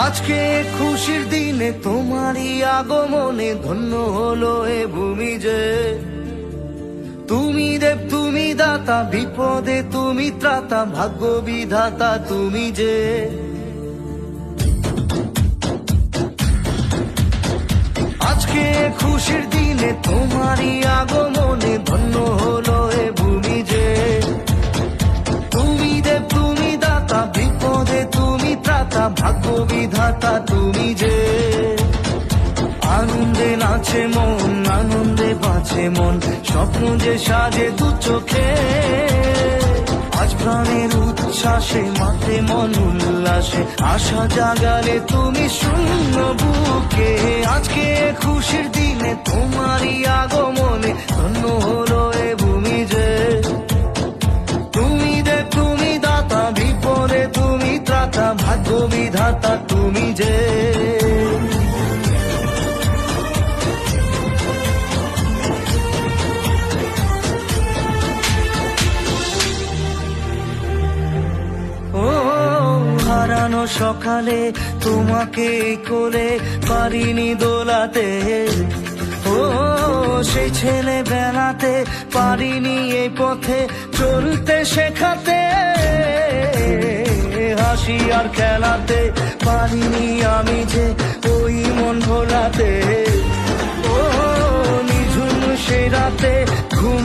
আজকে খুশির দিনে তোমারই আগমনে ধন্য হলো এ ভূমি যে। তুমি দেব তুমি দাতা, বিপদে তুমি ত্রাতা, ভাগ্য বিধাতা তুমি যে। আজকে খুশির দিনে তোমারই আগমনে ধন্য হলো এ ভূমি যে। তুমি দেব তুমি দাতা, বিপদে তুমি ত্রাতা, ভাগ্য বিধাতা তুমি যে। আনন্দে নাচে মন, আনন্দে বাঁচে মন, স্বপ্ন যে সাজে দু চোখে। আজ প্রাণের উচ্ছ্বাসে মাতে মন উল্লাসে, আশা জাগালে তুমি শূন্য বুকে। আজকে খুশির দিনে তোমারই আগমনে ধন্য হলো এ ভূমি যে। তুমি দেব তুমি দাতা, বিপদে তুমি ত্রাতা, ভাগ্য বিধাতা তুমি যে। হারানো সকালে তোমাকে কোলে পারিনি দোলাতে, ও সেই ছেলে বেলাতে পারিনি এই পথে চলতে শেখাতে। হাসি আর খেলাতে পারিনি আমি যে ওই মন ভোলাতে, ও নিঝুম সে রাতে ঘুম